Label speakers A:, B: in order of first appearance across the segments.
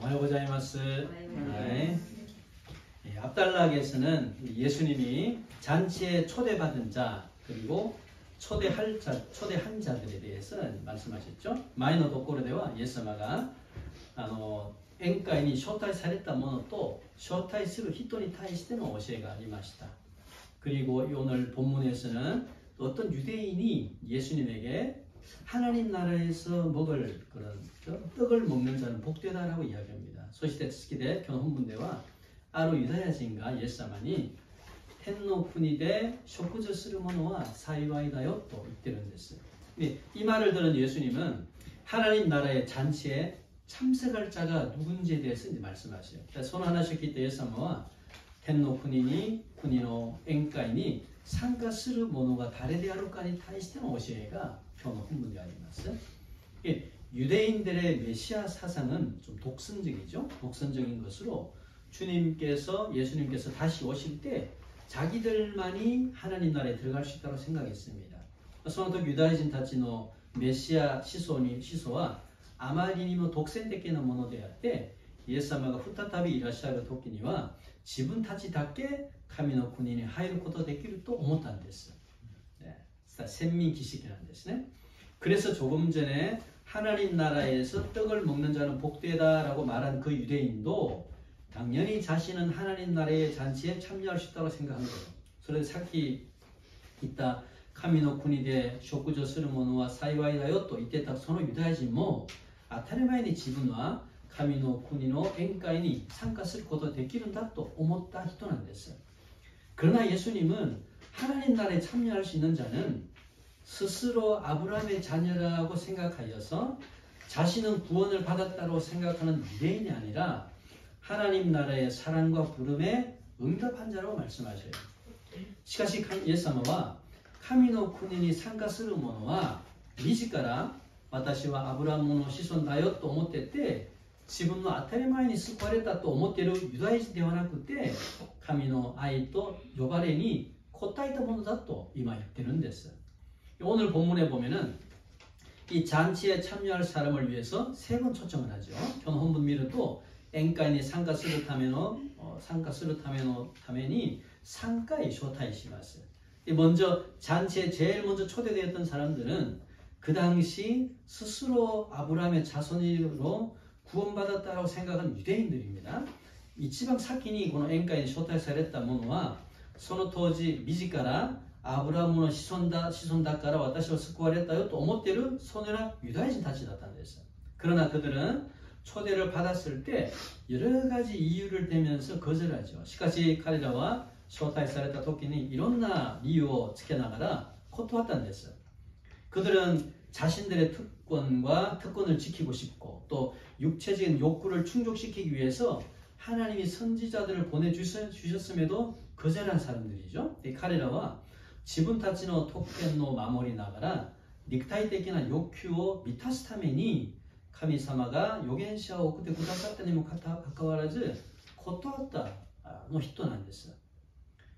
A: 오하요 고자이마스. 네. 압달락에서는 예수님이 잔치에 초대받은 자 그리고 초대한 자들에 대해서 말씀하셨죠. 마이너 도코로데와 예수마가 宴会に招待された者と招待する人に対しての教えがありました. 그리고 오늘 본문에서는 어떤 유대인이 예수님에게 하나님 나라에서 먹을 그런 떡을 먹는 자는 복되다라고 이야기합니다. そして続きで今日の本文ではあるユダヤ人がイエス様に天の国で食事する者は幸いだよと言ってるんです. 이 말을 들은 예수님은 하나님 나라의 잔치에 참석할 자가 누군지에 대해서 이제 말씀하셔요. 손 하나씩 때 예수님은天の国に国の宴会に参加する者が誰であるかに対しての教えが今日の本文であります. 유대인들의 메시아 사상은 좀 독선적이죠. 독선적인 것으로 예수님께서 다시 오실 때 자기들만이 하나님 나라에 들어갈 수 있다고 생각했습니다. その時ユダヤ人たちのメシア思想はあまりにも独占的なものであって、イエス様が再びいらっしゃる時には自分たちだけ神の国に入ることができると思ったんです. 생민기식이라는ですね. 그래서 조금 전에 하나님 나라에서 떡을 먹는 자는 복되다라고 말한 그 유대인도 당연히 자신은 하나님 나라의 잔치에 참여할 수 있다고 생각한 거예요. 그래서 さっき言った神の国で食事をする者は幸いだよと言ってたそのユダヤ人も当たり前に自分は神の国の宴会に参加することができるんだと思った人なんです. 그러나 예수님은 하나님 나라에 참여할 수 있는 자는 스스로 아브라함의 자녀라고 생각하여서 자신은 구원을 받았다고 생각하는 유대인이 아니라 하나님 나라의 사랑과 부름에 응답한 자라고 말씀하셔요. しかしイエス様は神の国に参加する者は自ら私はアブラハムの子孫だよと思ってて自分の当たり前に救われたと思っているユダヤ人ではなくて神の愛と呼ばれに応えたものだと今言ってるんです. 오늘 본문에 보면은 이 잔치에 참여할 사람을 위해서 세 번 초청을 하죠. 今日の本文見ると宴会に参加するために3回招待します. 먼저 잔치에 제일 먼저 초대되었던 사람들은 그 당시 스스로 아브라함의 자손으로 구원받았다고 생각한 유대인들입니다. 一番先にこの宴会に招待された者はその当時自らアブラハムの子孫だから私は救われたよと思っているそのようなユダヤ人たちだったんです. 그러나 그들은 초대를 받았을 때 여러 가지 이유를 대면서 거절하죠. しかし彼らは招待された時にいろんな理由をつけながら断ったんです. 그들은 자신들의 특권을 지키고 싶고 또 육체적인 욕구를 충족시키기 위해서 하나님이 선지자들을 보내주셨음에도 거절한 사람들이죠. 彼らは自分たちの特権の守りながら肉体的な欲求を満たすために神様が預言者を送ってくださったにもかかわらず断ったの人なんです.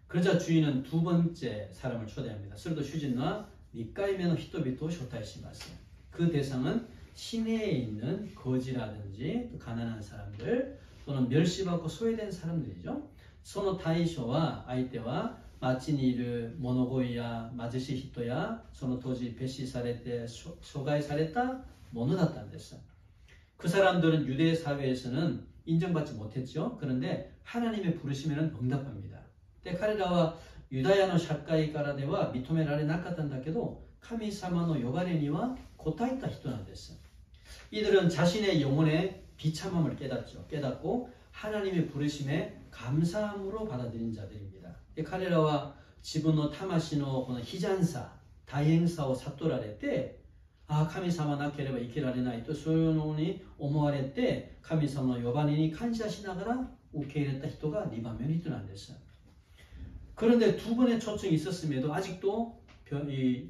A: 그러자 주인은 두 번째 사람을 초대합니다. すると主人は2回目の人々を招待します. 그 대상은 시내에 있는 거지라든지 가난한 사람들 또는 멸시받고 소외된 사람들이죠. その対象は相手は町にいる物乞いや貧しい人やその当時蔑視されて阻害された者だったんです. 그 사람들은 유대 사회에서는 인정받지 못했죠. 그런데 하나님의 부르심에는 응답합니다. 彼らはユダヤの社会からでは認められなかったんだけど神様の呼ばれには応えた人なんです. 이들은 자신의 영혼의 비참함을 깨닫고 하나님의 부르심에 감사함으로 받아들인 자들입니다. 彼らは自分の魂のこの悲惨さ、大変さを悟られて、神様なければ生きられないとそういうのに思われて、神様の呼ばれに感謝しながら受け入れた人が2番目の人なんです. 그런데 두 번의 초청이 있었음에도 아직도 이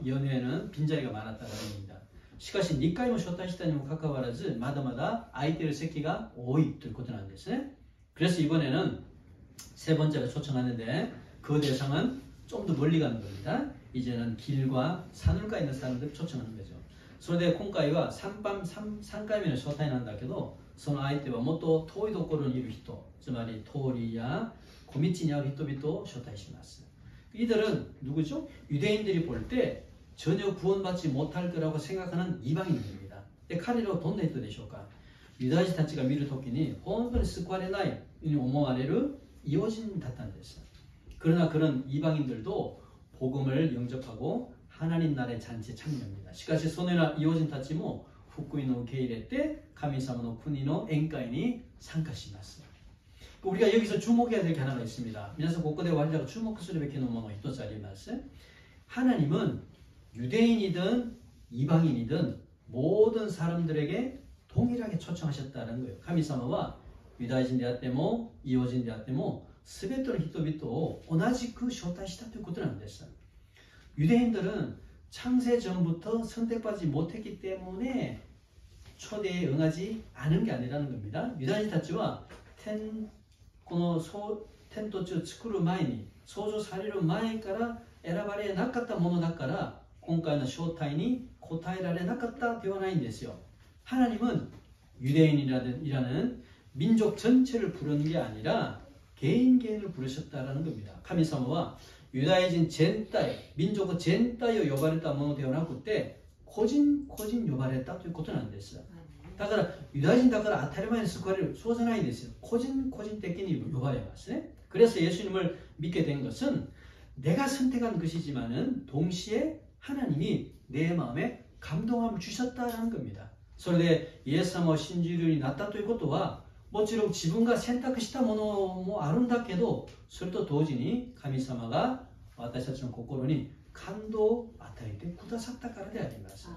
A: 연회에는 빈자리가 많았다는 겁니다. しかし2回も招待したにもかかわらずまだまだ空いている席が多いということなんですね. 그래서 이번에는 세 번째로 초청하는데 그 대상은 좀 더 멀리 가는 겁니다. 이제는 길과 산울가에 있는 사람들 초청하는 거죠. それで今回は3回目の招待なんだけど、その相手はもっと遠いところにいる人、つまり通りや小道にある人々を招待します。이들은 누구죠? 유대인들이 볼 때 전혀 구원받지 못할 거라고 생각하는 이방인들입니다. 彼らはどんな人でしょうか。ユダヤ人たちが見るときに本当に救われないように思われる이호진だったんです。 그러나 그런 이방인들도 복음을 영접하고 하나님 나라의 잔치에 참여합니다. しかしそのような異邦人たちも福音を受け入れて神様の国の宴会に参加します。 우리가 여기서 주목해야 될 게 하나가 있습니다. 皆さんここで我々が注目するべきものが一つあります。 하나님은 유대인이든 이방인이든 모든 사람들에게 동일하게 초청하셨다는 거예요. 神様はユダヤ人であっても異邦人であっても全ての人々を同じく招待したということなんです。 유대인들은 창세 전부터 선택받지 못했기 때문에 초대에 응하지 않은 게 아니라는 겁니다. 유다인たちはこの天と地を作る前に創造される前から選ばれなかったものだから今回の招待に応えられなかったではないんですよ。 하나님은 유대인이라는 민족 전체를 부르는 게 아니라 개인을 부르셨다라는 겁니다. 神様はユダヤ人全体、民族全体を呼ばれたものではなくて、個人個人呼ばれたということなんです。だから、ユダヤ人だから当たり前に救われる、そうじゃないですよ。個人個人的に呼ばれますね。그래서 예수님을 믿게 된 것은 내가 선택한 것이지만은 동시에 하나님이 내 마음에 감동함을 주셨다라는 겁니다. それでイエス様を信じるようになったということは、もちろん自分が選択したものもあるんだけど、それと同時に神様が私たちの心に感動を与えてくださったからであります。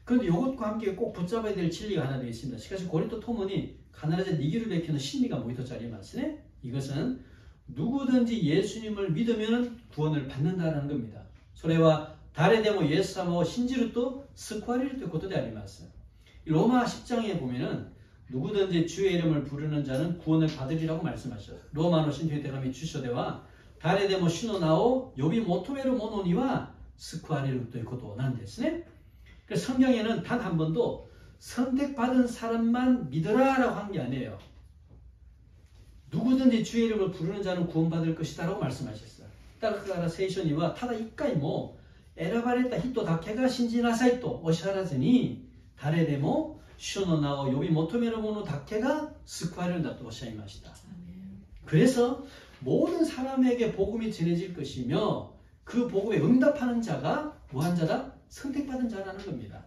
A: 그런데 이것과 함께 꼭 붙잡아야 될 진리가 하나 되어 있습니다. しかし 고린도 토문이必ず 니기를 베끼는 신비가 모이토ありますね. 이것은 누구든지 예수님을 믿으면 구원을 받는다는 겁니다. それは誰でもイエス様を信じると救われるということであります。 로마 10장에 보면은 누구든지 주의 이름을 부르는 자는 구원을 받으리라고 말씀하셨어요. 로마노 신토의 대감이 주쇼대와 다레데모 신호나오 요비 모토메로 모노니와 스쿠아레루ということなんですね. 그래서 성경에는 단 한 번도 선택받은 사람만 믿으라라고 한 게 아니에요. 누구든지 주의 이름을 부르는 자는 구원받을 것이다라고 말씀하셨어요. だから聖書にはただ一回も選ばれた人だけが信じなさいとおっしゃらずに誰でも主の名を呼び求める者だけが救われるんだとおっしゃいました。 그래서 모든 사람에게 복음이 전해질 것이며 그 복음에 응답하는 자가 뭐한 자다? 선택받은 자라는 겁니다.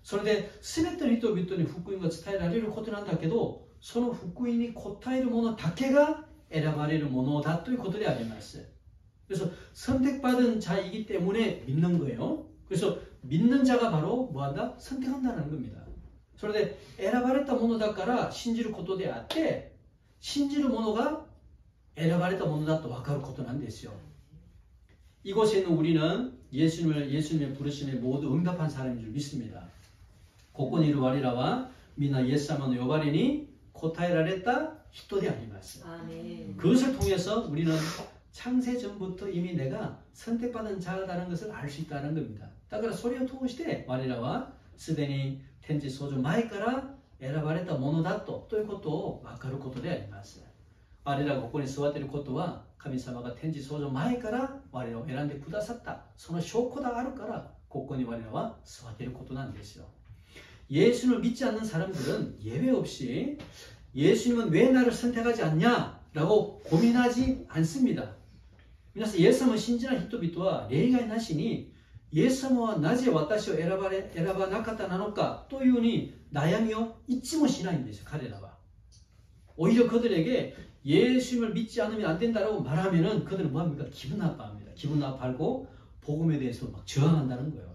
A: それで全ての人々に福音が伝えられることなんだけどその福音に応える者だけが選ばれるものだということであります。 그래서 선택받은 자이기 때문에 믿는 거예요. 그래서 믿는 자가 바로 뭐한다? 선택한다는 겁니다. それで選ばれたものだから信じることであって信じる者が選ばれたものだと分かることなんですよ。 이곳에 있는 우리는 예수님의 부르심에 모두 응답한 사람인 줄 믿습니다. ここにいる我らはみんなイエス様の呼ばれに応えられた人であります。 그것을 통해서 우리는 창세 전부터 이미 내가 선택받은 자다는 것을 알 수 있다는 겁니다. だからそれを通して我らはすでに天地創造前から選ばれたものだということを分かることであります。 我らがここに座っていることは神様が天地創造前から我らを選んでくださったその証拠があるからここに我らは座っていることなんですよ。 예수를 믿지 않는 사람들은 예외 없이 예수님은 왜 나를 선택하지 않냐라고 고민하지 않습니다. 皆さんイエス様を信じない人々は例外なしにイエス様はなぜ私を選ばなかったのかというふうに悩みを잊지もしないんですよ。彼らは 오히려 그들에게 예수님을 믿지 않으면 안 된다라고 말하면은 그들은 뭐합니까? 기분 나빠합니다. 기분 나빠하고 복음에 대해서 막 저항한다는 거예요.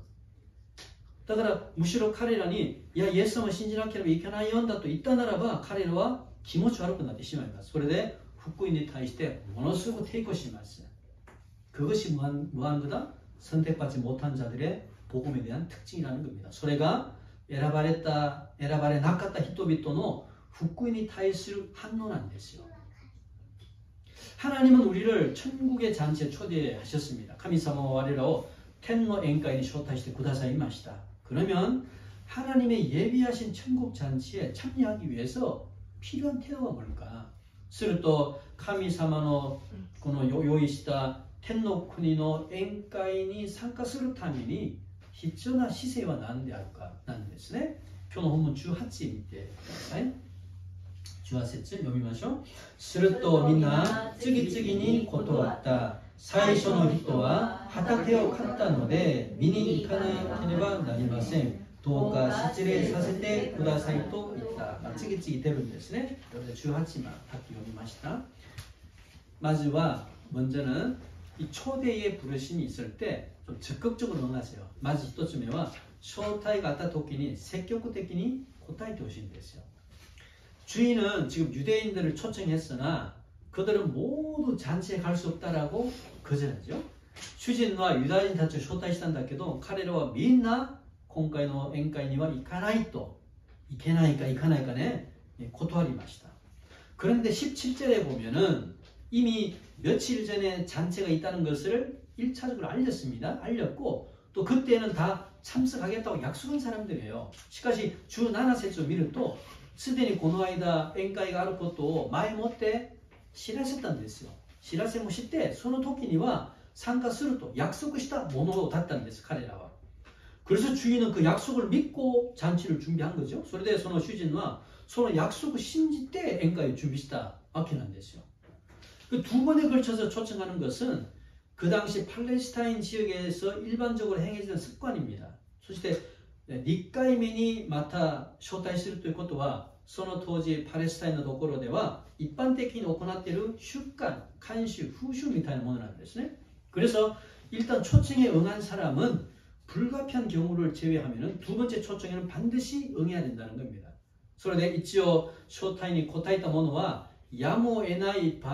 A: だからむしろ彼らにいやイエス様を信じなければいけないよんだと言ったならば彼らは気持ち悪くなってしまいます。それで福音に対してものすごく抵抗します。 그것이 뭐한 거다? 선택받지 못한 자들의 복음에 대한 특징이라는 겁니다. それが選ばれなかった人々の福音に対する反応なんですよ。 하나님은 우리를 천국의 잔치에 초대하셨습니다. 神様は我らを天の宴会に招待してくださいました。 그러면 하나님의 예비하신 천국 잔치에 참여하기 위해서 필요한 태도가 뭘까? すると神様のこの用意した天の国の宴会に参加するために必要な姿勢は何であるかなんですね。今日の本文18見てください。18節読みましょう。するとみんな次々に断った。最初の人は畑を買ったので見に行かなければなりません。どうか失礼させてくださいと言った。次々出るんですね。18만 딱読みました。まずは먼저는 이 초대의 부르심이 있을 때 좀 적극적으로 응하세요. 마지 一つ目は 초대가 왔다時に 積極的に 答えてほしいんですよ. 주인은 지금 유대인들을 초청했으나 그들은 모두 잔치에 갈 수 없다라고 거절하죠. 주진과 유다인たちを招待したんだけど彼らはみんな今回の宴会には行かないと行けないか行かないかね断りました. 그런데 17절에 보면은 이미 며칠 전에 잔치가 있다는 것을 1차적으로 알렸습니다. 알렸고 또 그때는 다 참석하겠다고 약속한 사람들이에요. しかし17節を見るとすでにこの間宴会があることを前もって知らせたんですよ。知らせもしてその時には参加すると約束したものだったんです彼らは。 그래서 주인은 그 약속을 믿고 잔치를 준비한 거죠. それでその主人はその約束を信じて宴会を準備したわけなんですよ。 그 두 번에 걸쳐서 초청하는 것은 그 당시 팔레스타인 지역에서 일반적으로 행해지는 습관입니다. そして2回目にまた招待するということはその当時パレスタインのところでは一般的に行っている習慣、慣習、風習みたいなものなんですね. 그래서 일단 초청에 응한 사람은 불가피한 경우를 제외하면 두 번째 초청에는 반드시 응해야 된다는 겁니다. それで一応招待に答えた者はやむを得ない場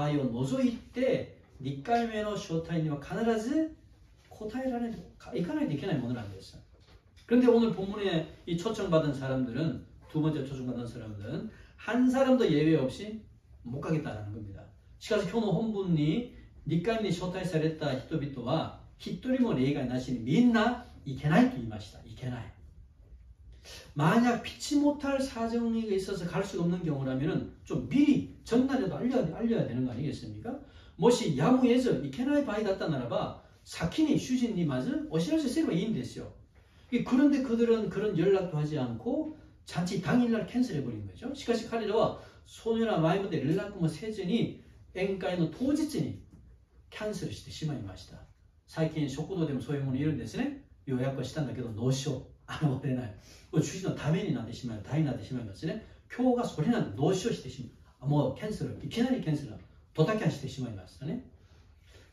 A: 合を除いて2回目の招待には必ず答えられる、行かないといけないものなんです. 그런데 오늘 본문에 이 초청받은 사람들은 두 번째 초청받은 사람들은 한 사람도 예외 없이 못 가겠다는 겁니다. しかし今日の本文に2回目に招待された人々は一人も例外なしにみんな行けないと言いました. 行けない. 만약 피치 못할 사정이 있어서 갈 수가 없는 경우라면 좀 미리 전날에도 알려야 되는 거 아니겠습니까? 뭐시 야무에서 이케나이 바이 닿다 나라바 사키니 슈진니 맞은 어시라시 세바 이인 됐어요. 그런데 그들은 그런 연락도 하지 않고 잔치 당일날 캔슬해버린 거죠. しかし彼らはそのような前もって連絡もせずに宴会の当日にキャンセルしてしまいました。最近食堂でもそういうものいるんですね。予約はしたんだけどノーショー。現れない。主人のためになってしまう。大変になってしまいますね。今日がそれなんでノーショーしてしまう。もうキャンセル、いきなりキャンセル、ドタキャンしてしまいましたね。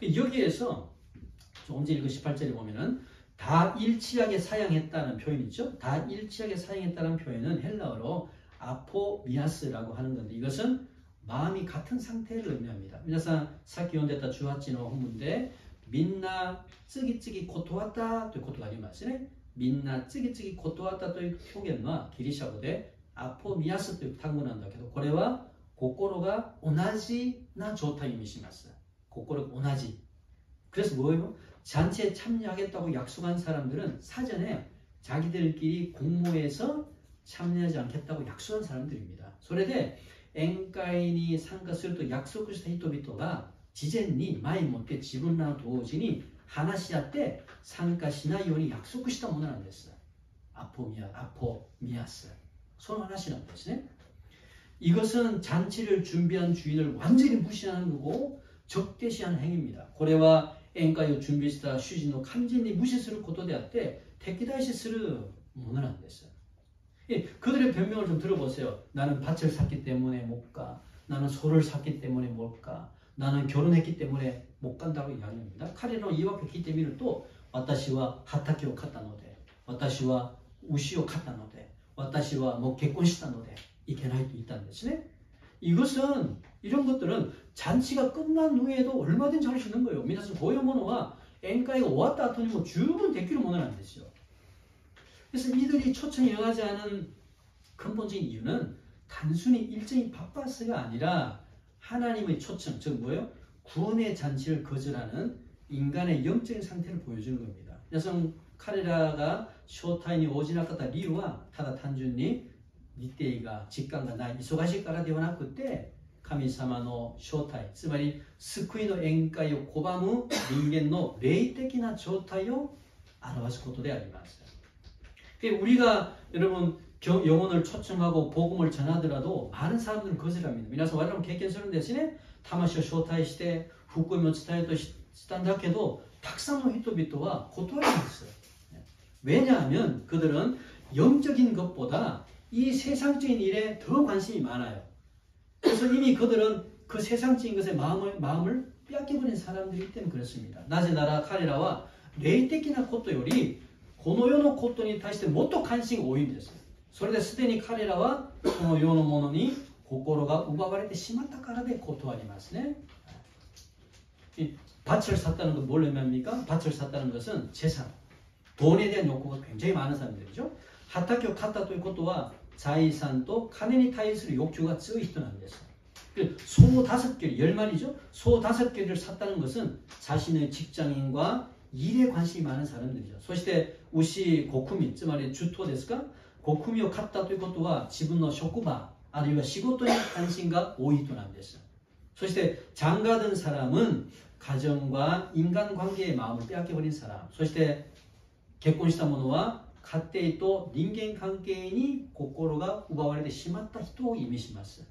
A: 여기에서 언제 읽은 18절에 보면은 다 일치하게 사용했다는 표현이죠. 다 일치하게 사용했다는 표현은 헬라어로 아포미아스라고 하는 건데 이것은 마음이 같은 상태를 의미합니다. 皆さんさっき読んでた18の本文でみんな次々断ったということがありますね。みんな次々断ったという表現はギリシャ語でアポミアスという単語なんだけどこれは心が同じな状態を意味します.心が同じ. 그래서 뭐예요? 잔치에 참여하겠다고 약속한 사람들은 사전에 자기들끼리 공모해서 참여하지 않겠다고 약속한 사람들입니다. それで宴会に参加すると約束した人々が事前に前もって自分らの同時に話し合って参加しないように約束したものなんです. 아포미아스. その話なんですね. 이것은 잔치를 준비한 주인을 완전히 무시하는 거고 적대시하는 행위입니다. これは宴会を準備した主人を完全に無視することであって敵対視するものなんです. 그들의 변명을 좀 들어보세요. 나는 밭을 샀기 때문에 못 가. 나는 소를 샀기 때문에 못 가. 나는 결혼했기 때문에 못 간다고 이야기합니다.彼の言い訳を聞いてみると私は畑を買ったので私は牛を買ったので私はもう結婚したのでいけないと言ったんですね. 이것은 이런 것들은 잔치가 끝난 후에도 얼마든지 할 수 있는 거예요. 皆さんこういうものは宴会が終わった後にも十分できるものなんですよ. 그래서 이들이 초청에 응하지 않은 근본적인 이유는 단순히 일정이 바빠서가 아니라 하나님의 초청, 즉 뭐예요? 구원의 잔치를 거절하는 인간의 영적인 상태를 보여주는 겁니다. 그래서 彼らが招待に応じなかった理由はただ単純に日程が時間がない忙しいからではなくて神様の招待つまり救いの宴会を拒む人間の霊的な状態を表すことであります。우리가 여러분 영혼을 초청하고 복음을 전하더라도 많은 사람들은 그것을 합니다. 皆さん我々も経験するんですね。魂を招待して福音を伝えようとしたんだけどたくさんの人々は断ります。 왜냐하면 그들은 영적인 것보다 이 세상적인 일에 더 관심이 많아요. 그래서 이미 그들은 그 세상적인 것에 마음을 빼앗겨버린 사람들이기 때문에 그렇습니다. 나제나라 카레라와 레이테키나 코토 요리 この世のことに対してもっと関心が多いんです。それですでに彼らはこの世のものに心が奪われてしまったからで断りますね。밭을 샀다는 건 뭘 의미합니까? 밭을 샀다는 것은 재산, 돈에 대한 욕구가 굉장히 많은 사람들이죠. 밭을 샀다ということは財産と金に対する欲求が強い人なんです。소 5개리, 10마리죠. 소 5개리를 샀다는 것은 자신의 직장인과 일에 관심이 많은 사람들이죠. そして牛5組つまり10頭ですか5組を買ったということは自分の職場あるいは仕事に関心が多い人なんです。そして장가든 사람은 가정과 인간관계의 마음을 빼앗겨버린 사람 そして結婚した者は家庭と人間関係に心が奪われてしまった人を意味します。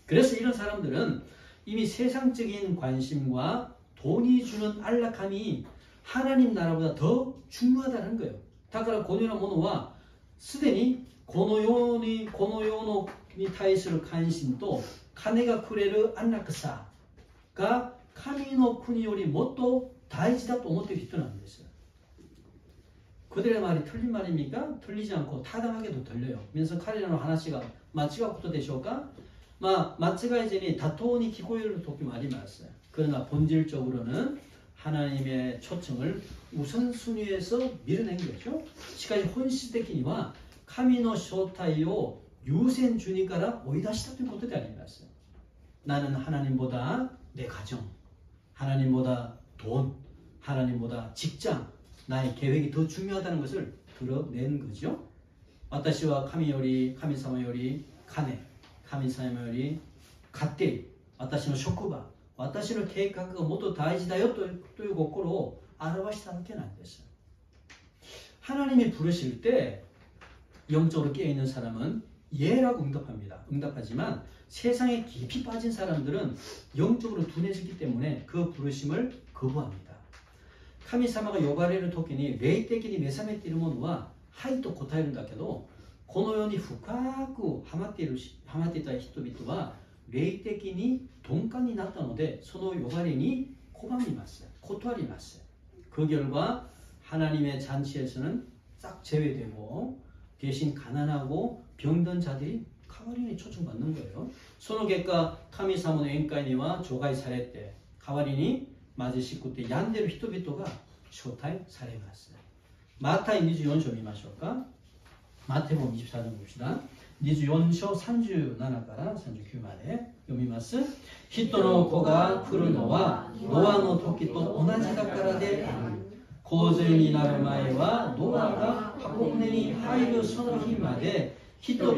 A: 그래서 이런 사람들은 이미 세상적인 관심과 돈이 주는 안락함이 하나님 나라보다 더 중요하다는 거예요. だからこのようなものはすでにこの世に対する関心と金がくれる安楽さが神の国よりもっと大事だと思っている人なんです。 그들의 말이 틀린 말입니까? 틀리지 않고 타당하게도 들려요. 그래서彼らの話が間違うことでしょうか? 間違いずに妥当に聞こえる時もあります. 그러나 본질적으로는 하나님의 초청을 우선순위에서 밀어낸 거죠. しかし本質的には神の招待を優先順位から追い出したということであります. 나는 하나님보다 내 가정, 하나님보다 돈, 하나님보다 직장, 나의 계획이 더 중요하다는 것을 드러낸 거죠. 私は神より神様より金、神様より家庭、私の職場私の計画がもっと大事だよという心を表したわけなんです。 하나님이 부르실 때 영적으로 깨어있는 사람은 예라고 응답합니다. 응답하지만 세상에 깊이 빠진 사람들은 영적으로 둔해지기 때문에 그 부르심을 거부합니다. 神様が呼ばれる時に霊的に目覚めている者ははいと答えるんだけどこの世に深くはまっていた人々は霊的に鈍感になったのでその呼ばれに拒みます。断ります。 그 결과 하나님의 잔치에서는 싹 제외되고 대신 가난하고 병든 자들이 가와리니 초청받는 거예요. その結果神様の宴会には除外されて代わりに貧しくて病んでいる人々が招待されます。 마타이 24章見ましょうか。 마태복음 24장 봅시다. 24章37から39まで読みます。 人の子が来るのはノアの時と同じだからである。洪水になる前はノアが箱舟に入るその日まで人々を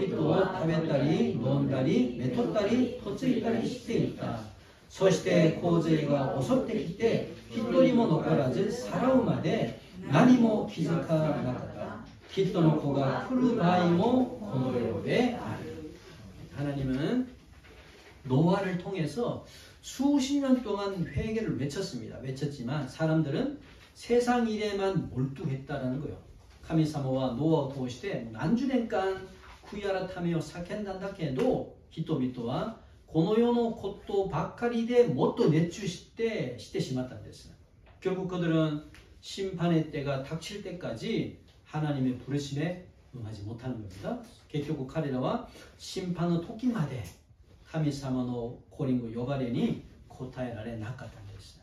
A: 食べたり飲んだりめとったり嫁いだりしていた。 そして洪水が襲ってきて一人も残らずさらうまで何も気づかなかった。人の子が来る場合もこのようである。 하나님은 노아를 통해서 수십 년 동안 회개를 외쳤습니다. 외쳤지만 사람들은 세상 일에만 몰두했다라는 거예요. 神様はノアを通して何十年間悔い改めを叫んだんだけど人々はこの世のことばっかりでもっと熱中してしまったんです。 결국 그들은 심판의 때가 닥칠 때까지 하나님의 부르심에 응하지 못하는 겁니다. 결국彼らは 심판의時まで 神様の降臨を呼ばれに答えられなかったんです。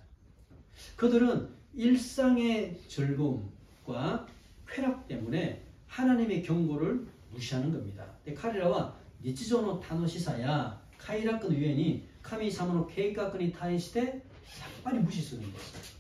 A: 그들은 일상의 즐거움과 쾌락 때문에 하나님의 경고를 무시하는 겁니다. 彼らは日常の楽しさや快楽のゆえに神様の計画に対してやっぱり無視するんです。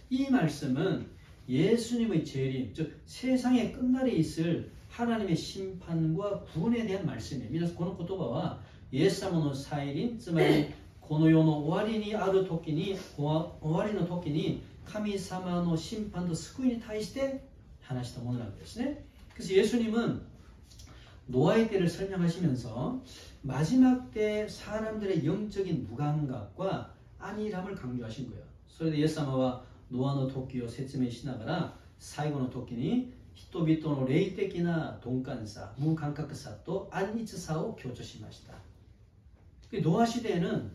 A: 이 말씀은 예수님의 재림, 즉 세상의 끝날에 있을 하나님의 심판과 구원에 대한 말씀이에요. 皆さんこの言葉はイエス様の再臨、つまりこの世の終わりにある時に、終わりの時に神様の審判と救いに対して話したものなんですね. 그래서 예수님은 노아의 때를 설명하시면서 마지막 때 사람들의 영적인 무감각과 안일함을 강조하신 거예요. それでイエス様はノアの時を説明しながら最後の時に人々の霊的な鈍感さ、無感覚さと安逸さを強調しました. 노아 시대에는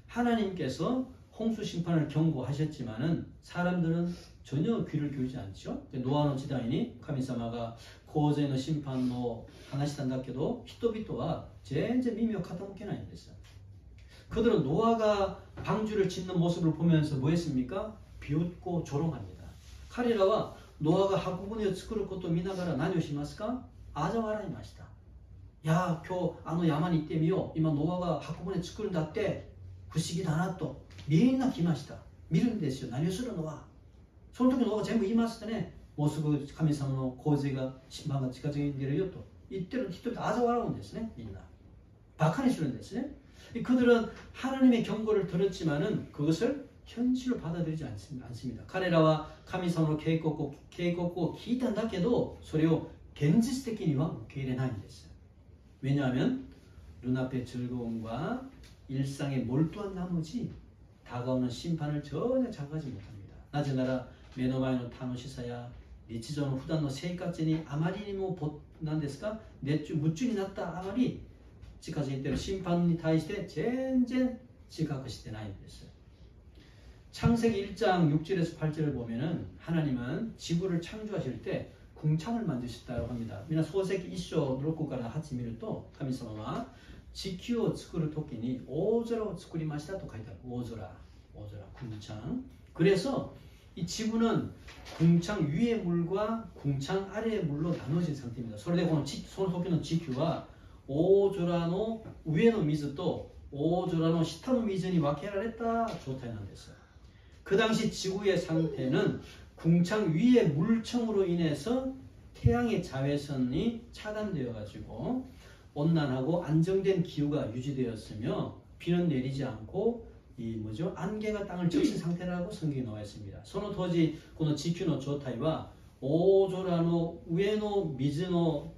A: 하나님께서 홍수 심판을 경고하셨지만은 사람들은 전혀 귀를 기울이지 않죠. 노아의 시대에 神様が洪水の審判を話したんだけど人々は全然耳を傾けないんです. 그들은 노아가 방주를 짓는 모습을 보면서 뭐 했습니까? 비웃고 조롱합니다. 彼らは 노아가箱舟を作ることを見ながら何をしますか? 아자笑いました. 야, 今日あの山に行ってみよう. 今 노아가箱舟作るんだって. 不思議だなとみんな来ました。見るんですよ。何をするのは。その時ノアが全部言いましたね。もうすぐ神様の洪水が審判が近づいているよと言ってる人々아자笑うんですね. みんな 바카니 쓰는ですね. 그들은 하나님의 경고를 들었지만은 그것을 현실로 받아들이지 않습니다. 彼らは神様の警告を聞いたんだけどそれを現実的には受け入れないんです. 왜냐하면 눈앞의 즐거움과 일상에 몰두한 나머지 다가오는 심판을 전혀 자각하지 못합니다. なぜなら目の前の楽しさや日常の普段の生活にあまりにも何ですか夢中になったあまり近づいている審判に対して全然自覚してないんです. 창세기 1장 6절에서 8절을 보면은 하나님은 지구를 창조하실 때 궁창을 만드셨다고 합니다. みんな創世記1章6から8見ると神様は地球を作る時に大空を作りましたと書いてある. 오조라, 궁창. 그래서 이 지구는 궁창 위의 물과 궁창 아래의 물로 나눠진 상태입니다. それでこのその時の地球は大空の上の水と大空の下の水に分けられた状態なんです. 그 당시 지구의 상태는 궁창 위의 물청으로 인해서 태양의 자외선이 차단되어 가지고 온난하고 안정된 기후가 유지되었으며 비는 내리지 않고 안개가 땅을 적신 상태라고 성경에 나와 있습니다. その当時この地球の状態は大空の上の水の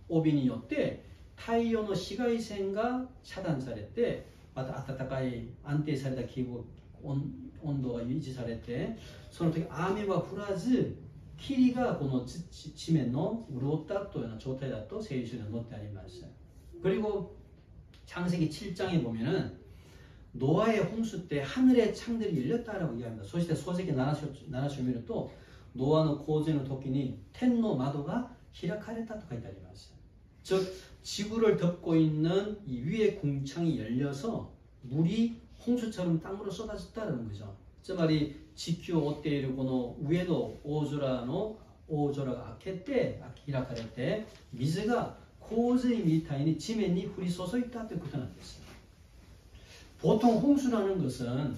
A: 帯によって太陽の紫外線が遮断されてまた暖かい安定された気候温度が維持されてその時雨は降らず霧がこの地面の潤ったというような状態だと聖書に載ってあります. 그리고 창세기 7장에 보면은 노아의 홍수 때 하늘의 창들이 열렸다라고 이야기합니다. そして創世記7章を見るとノアの洪水の時に天の窓が開かれたと書いてあります. 즉 지구를 덮고 있는 이 위의 궁창이 열려서 물이 홍수처럼 땅으로 쏟아졌다는 거죠. つまり地球を覆っているこの上の大空が開けて開かれて水が洪水みたいに地面に降り注いだということなんです. 보통 홍수라는 것은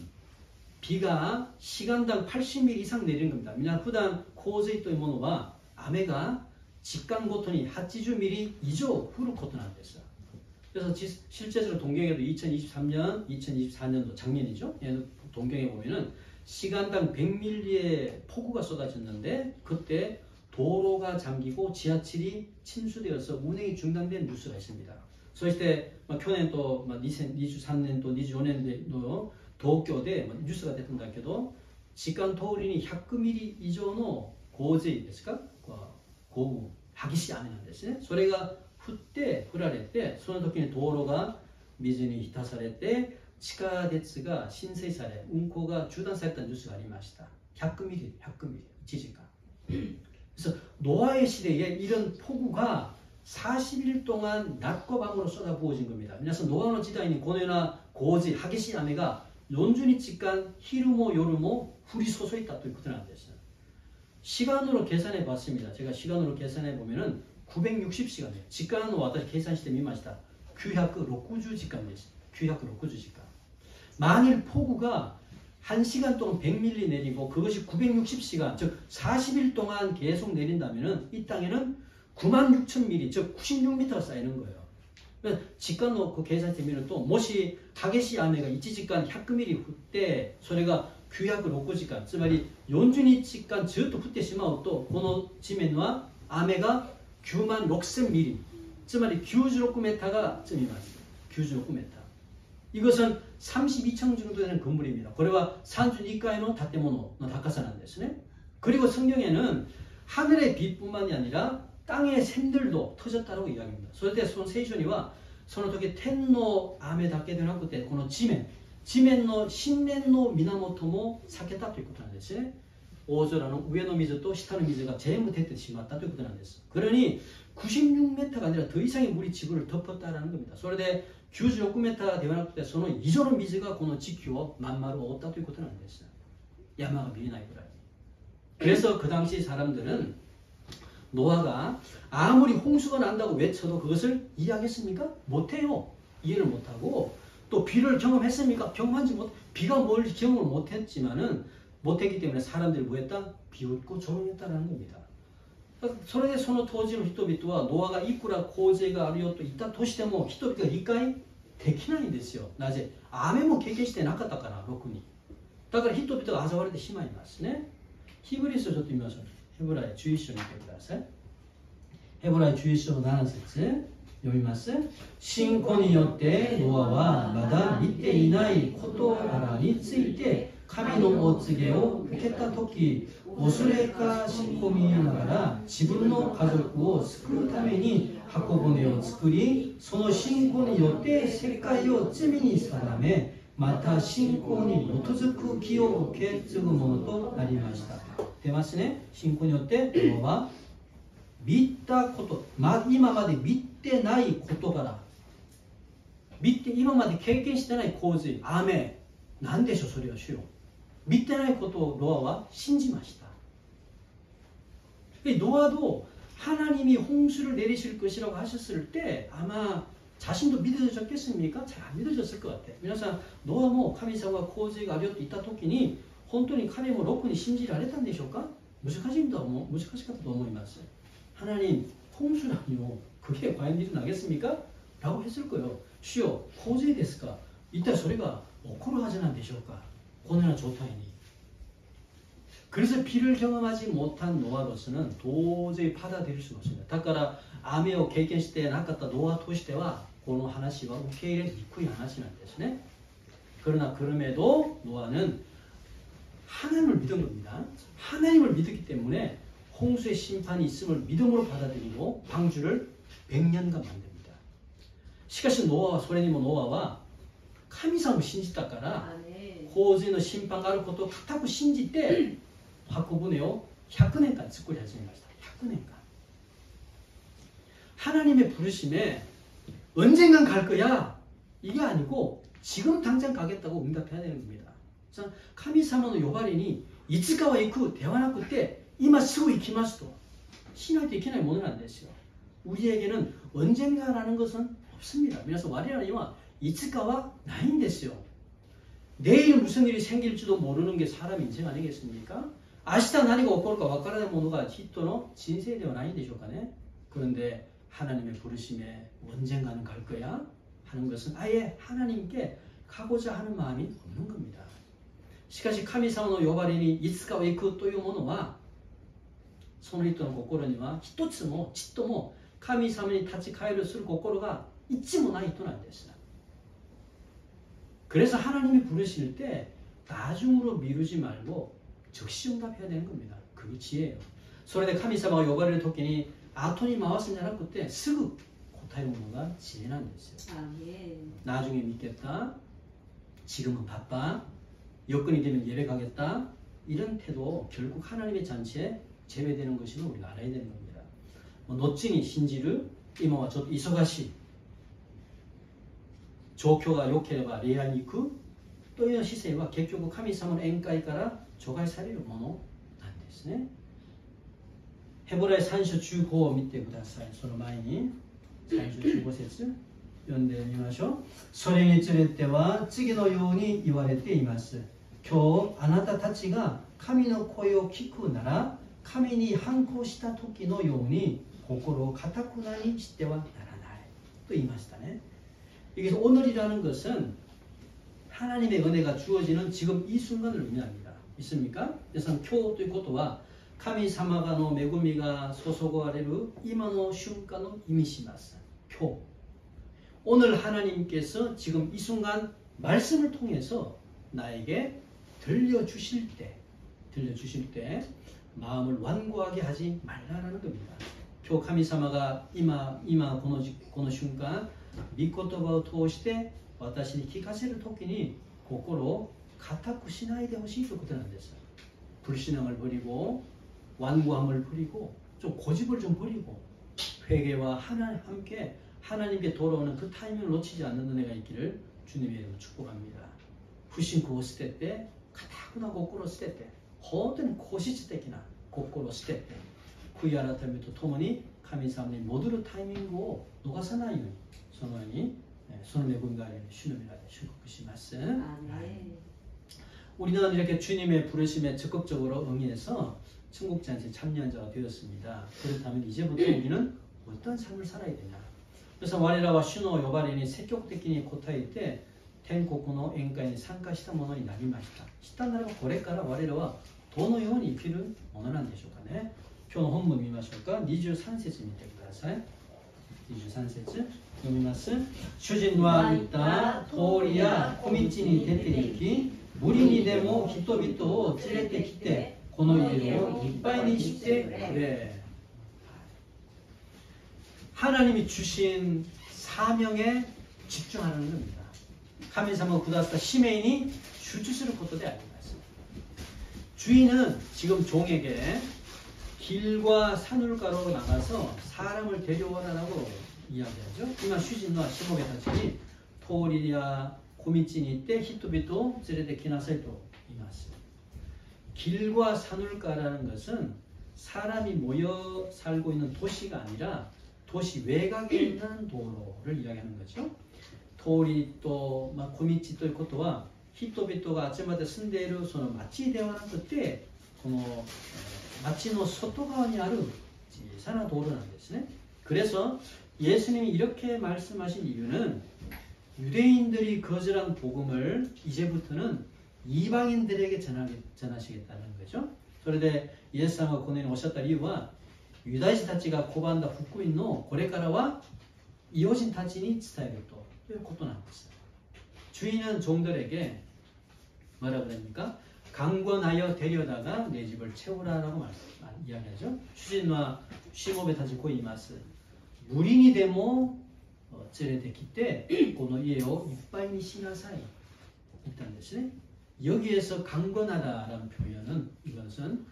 A: 비가 시간당 80mm 이상 내리는 겁니다. みんな普段洪水というものは雨が時間ごとに80ミリ以上降ることなんです. 그래서 실제적으로 동경에도 2023년, 2024년도 작년이죠. 동경에 보면은 시간당 100mm의 폭우가 쏟아졌는데 그때 도로가 잠기고 지하철이 침수되어서 운행이 중단된 뉴스가 있습니다. そして去年と2023年と24年の東京でニュースが出たんだけど時間通りに100ミリ以上の洪水ですか豪雨激しい雨なんですね。それが降られてその時に道路が水に浸されて地下鉄が浸水され運行が中断されたニュースがありました。100ミリ 1시간. 그래서 노아의 시대에 이런 폭우가 40일 동안 낮과 밤으로 쏟아부어진 겁니다. 그래서 노아의 시대에는このような洪水激しい雨が40日間昼も夜も降り注いだということなんです. 시간으로 계산해 봤습니다. 제가 시간으로 계산해 보면은 960시간이에요. 시간을 私計算してみました. 960時間です. 960時間. 만일 폭우가 1시간 동안 100mm 내리고 그것이 960시간, 즉 40일 동안 계속 내린다면 이 땅에는 96,000mm, 즉 96m가 쌓이는 거예요. 직간 놓고 계산되면 또 못이 하게시 아메가 이치 직간 100mm 후때それが 규약을 놓고 직간, つまり 40日직간ずっと降ってしまうとこの地面は雨が 96,000mm, つまり 96m가 쯤이ます. 96m. 이것은 32층 정도 되는 건물입니다. 그래와 산준 이가에는 다테모노의 다카사는 데스네. 그리고 성경에는 하늘의 빛뿐만이 아니라 땅의 샘들도 터졌다고 이야기합니다. それでその聖書にはその時天の雨だけでなくてこの地面の新年の源も裂けたということなんですね。大空の上の水と下の水が全部出てしまったということなんです。 그러니 96m가 아니라 더 이상의 물이 지구를 덮었다라는 겁니다. それで 96m가 되어なくてその以上の水がこの地球をまん丸覆ったということなんです. 야마가 미리나이 그라. 그래서 그 당시 사람들은 노아가 아무리 홍수가 난다고 외쳐도 그것을 이해하겠습니까? 못해요. 이해를 못하고 또 비를 경험했습니까? 경험하지 못. 비가 뭘 경험을 못했지만은 못했기 때문에 사람들이 뭐했다? 비웃고 조롱했다라는 겁니다. それでその当時の人々はノアがいくら洪水があるよと言ったとしても人々が理解できないんですよ。なぜ？雨も経験してなかったからろくに。だから人々が嘲われてしまいますね。ヒブリ書をちょっと見ましょう。ヘブライ11章見てください。ヘブライ11章7節読みます。信仰によってノアはまだ見ていない事柄について神のお告げを受けたとき、恐れかし込みながら自分の家族を救うために箱舟を作り、その信仰によって世界を罪に定め、また信仰に基づく義を受け継ぐものとなりました。出ますね。信仰によってノアは見たこと、今まで見てない事柄、今まで経験してない洪水、雨、なんでしょうそれは主よ。見てないことをノアは信じました. 노아도 하나님이 홍수를 내리실 것이라고 하셨을 때 아마 자신도 믿어졌겠습니까? 잘 안 믿어졌을 것 같아요. 皆さん、ノアも神様が洪水があるよと言ったときに本当に彼もロックに信じられたんでしょうか?難しかったと思います. 하나님, 홍수라니요. 그게 과연 일어나겠습니까? 라고 했을 거예요. 주여,洪水ですか? 이따 소리가 起こるはずなんでしょうか? このような状態に. 그래서 비를 경험하지 못한 노아로서는 도저히 받아들일 수가 없습니다. だから雨を経験してなかったノアとしてはこの話は受け入れにくい話なんですね. 그러나 그럼에도 노아는 하나님을 믿은 겁니다. 하나님을 믿었기 때문에 홍수의 심판이 있음을 믿음으로 받아들이고 방주를 100년간 만듭니다. しかしノアはそれにもノアは神様を信じたから洪水の審判があることを固く信じて箱舟を100年間作り始めました. 100年間. 하나님의 부르심에 언젠간 갈 거야. 이게 아니고 지금 당장 가겠다고 응답해야 되는 겁니다. 神様の呼ばれにいつかは行くではなくて今すぐ行きますとしないといけないものなんですよ. 우리에게는 언젠가라는 것은 없습니다. 그래서 와리라니와 이츠가와 나인 됐어요. 내일 무슨 일이 생길지도 모르는 게 사람 인생 아니겠습니까? 아시다 나리가 오고올까 와까라는 모노가 히토노 진세되어 나인 되쇼가네. 그런데 하나님의 부르심에 언젠가는 갈 거야 하는 것은 아예 하나님께 가고자 하는 마음이 없는 겁니다. しかし神様の呼ばれにいつかは行くというものはその人の心には一つもちっとも神様に立ち返るする心が一もない人なんです. 그래서 하나님이 부르실 때 나중으로 미루지 말고 즉시 응답해야 되는 겁니다. 그게 지혜예요. それで神様が呼ばれる時に後に回すんじゃなくてすぐ答えるのが知恵なんですよ. 나중에 믿겠다. 지금은 바빠. 여건이 되면 예배 가겠다. 이런 태도 결국 하나님의 잔치에 제외되는 것임을 우리가 알아야 되는 겁니다. 後に信じる今はちょっと忙しい状況が良ければ礼拝に行くという姿勢は結局神様の宴会から除外されるものなんですね。ヘブライ3章15を見てください。その前に3章15節読んでみましょう。それにつれては次のように言われています。今日あなたたちが神の声を聞くなら神に反抗した時のように心を堅くなにしてはならないと言いましたね。여기서 오늘이라는 것은 하나님의 은혜가 주어지는 지금 이 순간을 의미합니다. 있습니까? 그래서 교ということは神様がの恵みが注がれる今の瞬間を意味します. 교. 오늘 하나님께서 지금 이 순간 말씀을 통해서 나에게 들려주실 때 마음을 완고하게 하지 말라라는 겁니다. 교神様が今この瞬間御言葉を通して私に聞かせるときに心を固くしないでほしいということなんです. 불신앙을 버리고 완고함을 버리고 좀 고집을 좀 버리고 회개와 함께 하나님께 돌아오는 그 타이밍을 놓치지 않는 은혜가 있기를 주님의 이름으로 축복합니다. 不信仰を捨てて固くな心を捨てて本当に固執的な心を捨てて悔い改めとともに神様に戻るタイミングを逃さないようにそのようにその恵みがあるように主の皆で祝福します. 우리는 이렇게 주님의 부르심에 적극적으로 응해서 천국잔치에 참여한 자가 되었습니다. 그렇다면 이제부터 우리는 어떤 삶을 살아야 되냐. 그래서 와레라와 슈노 요바레니積極的に答えて天国の宴会に参加したものになりました。したならばこれから我らはどのように生きるものなんでしょうかね。今日の本文見ましょうか。23節見てください。23節読みます。主人は言った。通りや小道に出て行き、無理にでも人々を連れてきて、この家をいっぱいにしてくれ。하나님이 주신 사명에 집중하는 겁니다. 神様をくださった使命に集中することであります. 주인은 지금 종에게 길과 산울가로 나가서 사람을 데려오라고 이야기하죠. 이만 슈진과 시목의 다짐이 토리야 고민진이 때 히토비토 제레데 키나사이토 이마스. 길과 산울가라는 것은 사람이 모여 살고 있는 도시가 아니라 도시 외곽에 있는 도로를 이야기하는 거죠. 通りと、小道ということは人々が集まって住んでいるその町ではなくてこの町の外側にある小さな道路なんですね. 그래서 예수님이 이렇게 말씀하신 이유는 유대인들이 거절한 복음을 이제부터는 이방인들에게 전하시겠다는 거죠. それでイエス様がこのようにおっしゃった理由はユダヤ人たちが拒んだ福音のこれからは異邦人たちに伝えるということなんです. 주인은 종들에게 뭐라고 합니까? 강권하여 데려다가 내 집을 채우라라고 이야기하죠. 주진과 시모베 다시 고이마스 무리니 데모 제레데키 때 고노 이에요 이빠이니 시나사이 있다는 뜻이네. 여기에서 강권하다라는 표현은 이것은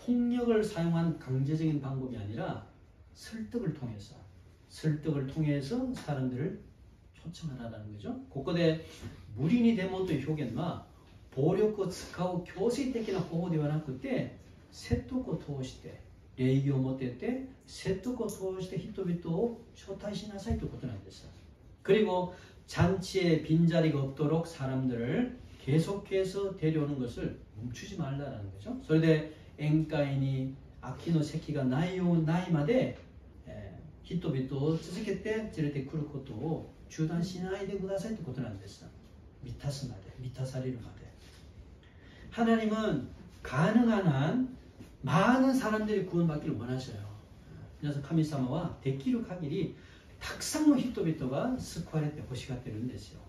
A: 폭력을 사용한 강제적인 방법이 아니라 설득을 통해서 사람들을 초청하라는 거죠. ここで無理にでもという表現は暴力を使う強制的な方法ではなくて説得を通して礼儀を持てて説得を通して人々を招待しなさいということなんです. 그리고 잔치에 빈자리가 없도록 사람들을 계속해서 데려오는 것을 멈추지 말라라는 거죠. それで宴会に飽きの席がないまで人々を続けて連れてくることを中断しないでくださいということなんです.満たされるまで. 하나님은 가능한 한 많은 사람들이 구원받기를 원하셔요. 그래서 神様はできる限りたくさんの人々が救われて欲しがってるんですよ.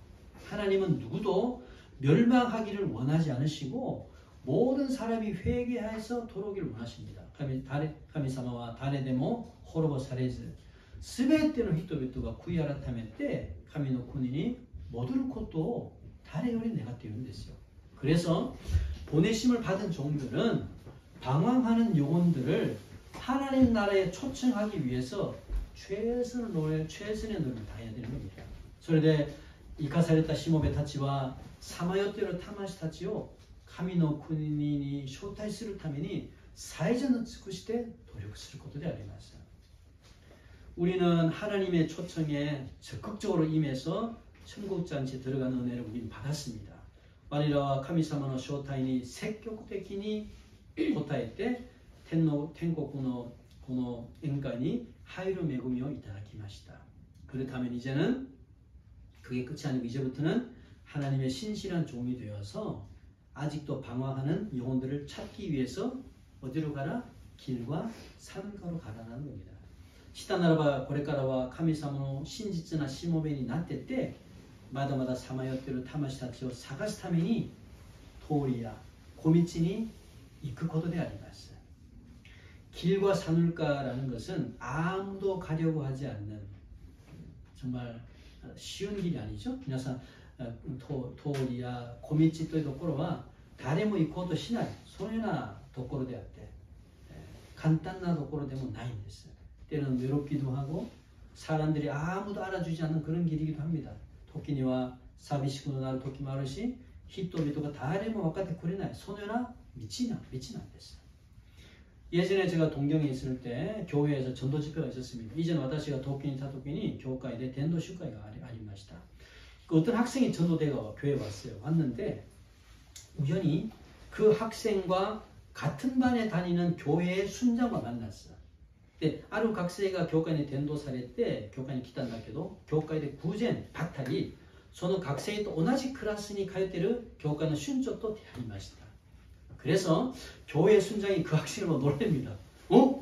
A: 하나님은 누구도 멸망하기를 원하지 않으시고 모든 사람이 회개해서 돌아오기를 원하십니다. 神様は誰でも滅ぼされず全ての人々が悔い改めて神の国に戻ることを誰より願っているんですよ. 그래서 보내심을 받은 종들은 방황하는 영혼들을 하나님 나라에 초청하기 위해서 최선의 노력을 다해야 되는 겁니다. それで生かされたしもべたちはさまよっている魂たちを神の国に招待するために最善を尽くして努力することであります. 우리는 하나님의 초청에 적극적으로 임해서 천국잔치에 들어가는 은혜를 우리는 받았습니다. 我らは神様の招待に積極的に応えて天国のこの宴会に入る恵みをいただきました。 그렇다면 이제는 그게 끝이 아니고 이제부터는 하나님의 신실한 종이 되어서 아직도 방황하는 영혼들을 찾기 위해서 어디로 가라? 길과 산가로 가라는 겁니다. したならばこれからは神様の真実なしもべになってってまだまださまよっている魂たちを探すために通りや小道に行くことであります。 길과 산울가라는 것은 아무도 가려고 하지 않는 정말 쉬운 길이 아니죠. 皆さん通りや小道というところは誰も行こうとしないそういうようなところであって簡単なところでもないんです。 때는 외롭기도 하고 사람들이 아무도 알아주지 않는 그런 길이기도 합니다. 토끼니와 사비시구노 나를 토끼 마르시 히토비토가 다레모 와카테 쿠레나이 소녀나 미치나 안 됐어요. 예전에 제가 동경에 있을 때 교회에서 전도 집회가 있었습니다. 이전 와다시가 도끼니 타도끼니 교회에 덴도 슈카이가 아리마시다. 그 어떤 학생이 전도대가 교회에 왔어요. 왔는데 우연히 그 학생과 같은 반에 다니는 교회의 순장과 만났어요. である学生が教会に伝道されて教会に来たんだけど教会で偶然ばったりその学生と同じクラスに通っている教会の순長と出会いました。 그래서 교회 순장이 그 학생을 놀랍니다.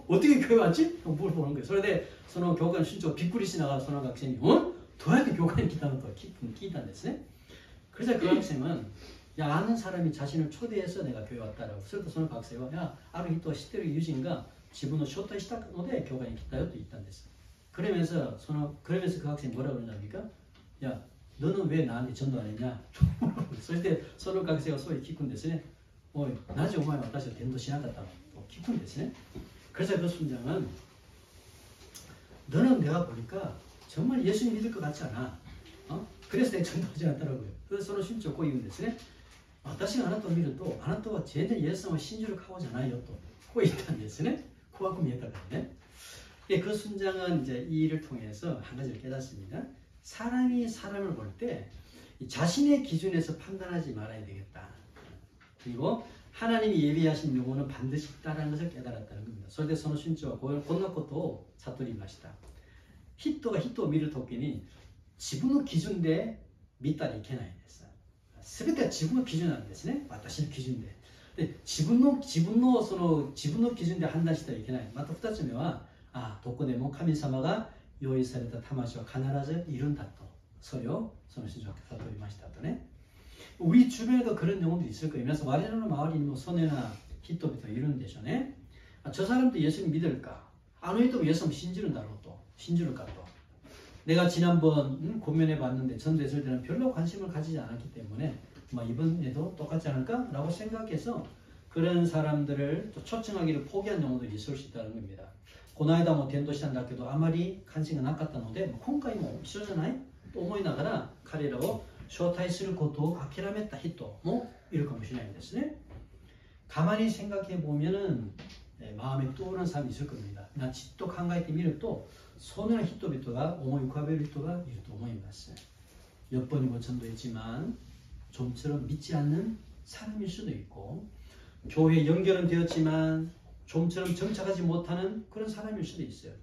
A: 어떻게 교회 왔지? 물어보는 거예요. 그런데その教会の순長びっくりしながらその学生にどうやって教会に来たのと聞いたんですね. 그래서 그 학생은 야 아는 사람이 자신을 초대해서 내가 교회 왔다라고. 그래서その学生は야ある人は知ってる友人が自分を招待したので教会に来たよと言ったんです. 그러면서 그 학생이 뭐라고 그러냐니까 야 너는 왜 나한테 전도 안 했냐? そしてその学生がそう聞くんですね. おいなぜお前は私を伝道しなかったのと聞くんですね. 그래서 그 순장은 너는 내가 보니까 정말 예수님 믿을 것 같지 않아. 그래서 내가 전도하지 않더라고요. 그래서 서로 신청 고言うんですね. 私があなたを見るとあなたは全然イエス様を信じる顔じゃないよとこう言ったんですね. 코하고 미했다거든요. 그 순장은 이제 이 일을 통해서 한 가지를 깨닫습니다. 사람이 사람을 볼 때 자신의 기준에서 판단하지 말아야 되겠다. 그리고 하나님이 예비하신 영혼은 반드시 있다는 것을 깨달았다는 겁니다. それでその순長はこんなことを悟りました. 히토가 히토を見るときに自分の基準で見たらいけないんです。全ては自分の基準なんですね。私の基準で。自分の基準で判断してはいけない。また2つ目はどこでも神様が用意された魂は必ずいるんだと。それをその人が悟りましたとね。 우리 주변에도 그런 영혼도 있을 거예요. 그래서 와리라는 마을이 뭐 소녀나 히토비도 이런 데잖아요. 저 사람도 예수님 믿을까? 안 믿으면 예수님 신주를까 또. 내가 지난번 고면해 봤는데 전도했을 때는 별로 관심을 가지지 않았기 때문에 이번에도 똑같지 않을까? 라고 생각해서 그런 사람들을 또 초청하기를 포기한 경우도 있을 수 있다는 겁니다. この間も伝道したんだけどあまり関心がなかったので今回も一緒じゃないと思いながら彼らを招待することを諦めた人もいるかもしれないんですね. 가만히 생각해 보면은 마음에 떠오르는 사람이 있을 겁니다. 나じっと考えてみるとそのような人々が思い浮かべる人がいると思います. 몇 번이고 전도했지만 좀처럼 믿지 않는 사람일 수도 있고 교회에 연결은 되었지만 좀처럼 정착하지 못하는 그런 사람일 수도 있어요.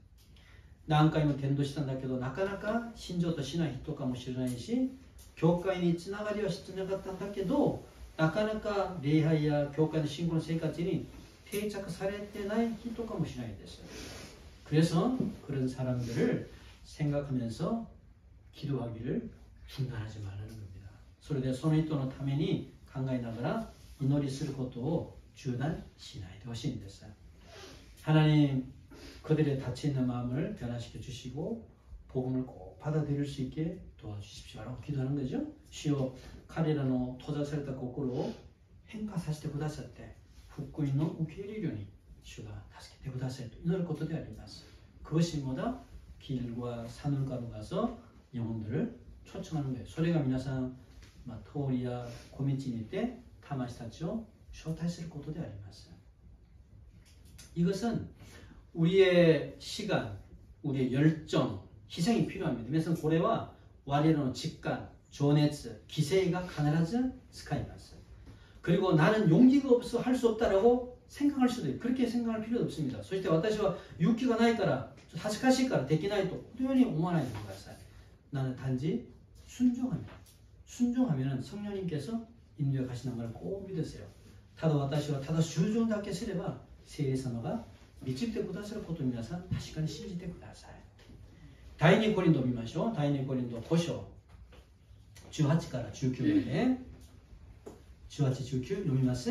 A: 何回も伝道したんだけどなかなか信条としない人かもしれないし教会につながりはしてなかったんだけどなかなか礼拝や教会の信仰の生活に定着されてない人かもしれないです. 그래서 그런 사람들을 생각하면서 기도하기를 중단하지 말라는 겁니다. それでその人のために考えながら祈りすることを中断しないでほしいんです. 하나님 그들의 닫혀있는 마음을 변화시켜 주시고 복음을 꼭 받아들일 수 있게 도와주십시오라고 기도하는 거죠. 주여彼らの閉ざされた心を変化させてくださって福音の受け入れるように主が助けてくださいと祈ることであります. 그것이 뭐다? 길과 산울가로 가서 영혼들을 초청하는 거예요. それが皆さん通りや小道にいて魂たちを招待することであります. 이것은 우리의 시간, 우리의 열정, 희생이 필요합니다. 그래서 고래와 와리라는 직간, 情熱、 기세가必ず 使います. 그리고 나는 용기가 없어 할 수 없다라고 생각할 수도 있고 그렇게 생각할 필요도 없습니다. そして私は勇気がないから恥ずかしいからできないとこのように思わないでください. 나는 단지 순종합니다. 순종하면 성령님께서 인도해 가시는 걸 꼭 믿으세요. ただ私はただ従順だけすれば聖霊様が導いてくださることを皆さん確かに信じてください。第2コリントを見ましょう。第2コリント5章18から19まで18、19読みます。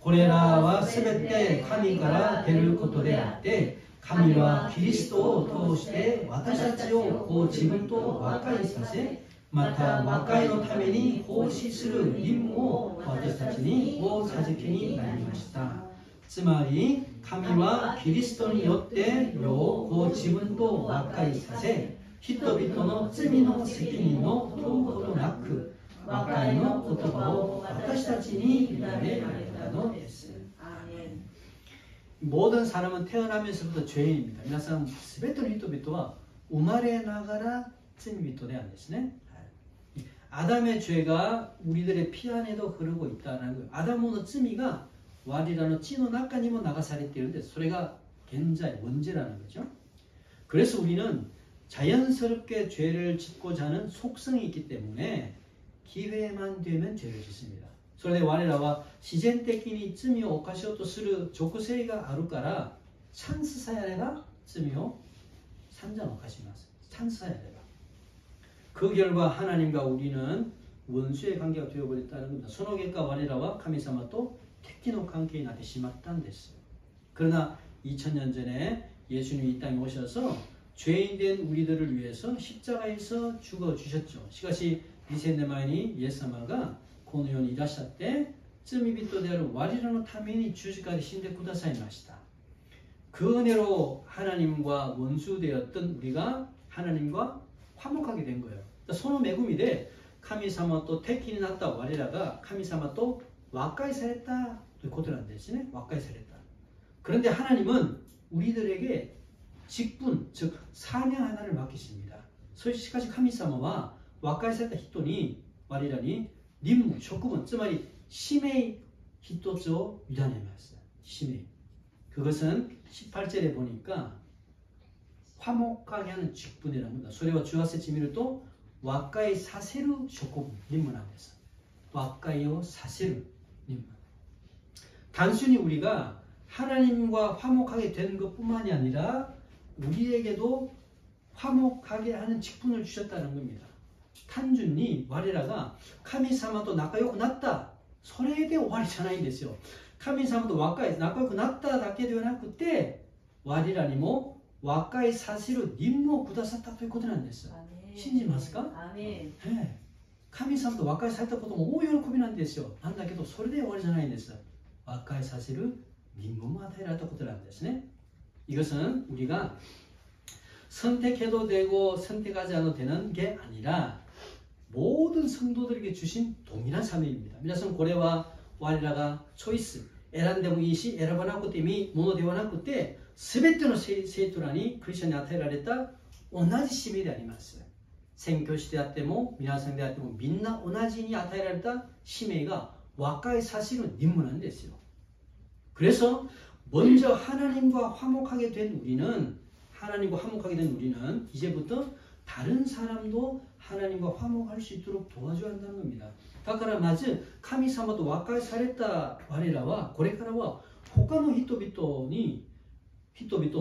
A: これらはすべて神から出ることであって、神はキリストを通して私たちを自分と和解させ、また和解のために奉仕する任務を私たちにお授けになりました。つまり神はキリストによって世を自分と和解させ、人々の罪の責任を問うことなく、和解の言葉を私たちに委ねられたのです。 모든 사람은 태어나면서부터 죄인입니다. 皆さん全ての人々は生まれながら罪人であるんですね. 아담의 죄가 우리들의 피 안에도 흐르고 있다는 거예요. 아담의罪が 와리라는 찌노 나까니모 나가사리띠는데 소리가 현재 문제라는 거죠. 그래서 우리는 자연스럽게 죄를 짓고자 하는 속성이 있기 때문에 기회만 되면 죄를 짓습니다. それで我らは自然的に罪を犯しようとする属性があるからチャンスさえあれば罪を散々犯します. 찬스さえあれば. 그 결과 하나님과 우리는 원수의 관계가 되어버렸다는 겁니다. その結果我らは神様と敵の関係になってしまったんです. 그러나 2000년 전에 예수님이 이 땅에 오셔서 죄인 된 우리들을 위해서 십자가에서 죽어주셨죠. しかし2000年前にイエス様がこの世にいらっしゃって罪人である我らのために十字架で死んでくださいました. 그 은혜로 하나님과 원수되었던 우리가 하나님과 화목하게 된 거예요. その恵みで神様と敵になった我らが神様と和解されたということなんですね. 和解された. 그런데 하나님은 우리들에게 직분, 즉 사명 하나를 맡기십니다. しかし神様は和解された人に我らに任務、職分、つまり使命一つを委ねます.使命. 그것은 18절에 보니까 화목하게 하는 직분이라는 겁니다. それは18節見ると和解させる職分、任務なんです. 和解をさせる任務. 단순히 우리가 하나님과 화목하게 되는 것뿐만이 아니라 우리에게도 화목하게 하는 직분을 주셨다는 겁니다. 단순히 我らが神様と仲良くなった、それで終わりじゃないんですよ。神様と仲良くなっただけではなくて、我らにも和解させる任務をくださったということなんです。信じますか？神様と和解されたことも大喜びなんですよ。なんだけど、それで終わりじゃないんです。和解させる任務も与えられたことなんですね。 이것은 우리가 선택해도 되고 선택하지 않아도 되는 게 아니라 모든 성도들에게 주신 동일한 사명입니다. 皆さんこれは我らがチョイス、選んでもいいし選ばなくてもいいものではなくて、全ての生徒らにクリスチャンに与えられた同じ使命であります。宣教師であっても皆さんであってもみんな同じに与えられた使命が和解させる任務なんですよ。 그래서 먼저 하나님과 화목하게 된 우리는 이제부터 다른 사람도 하나님과 화목할 수 있도록 도와줘야 한다는 겁니다. だからまず神様と和解された我らはこれからは他の人々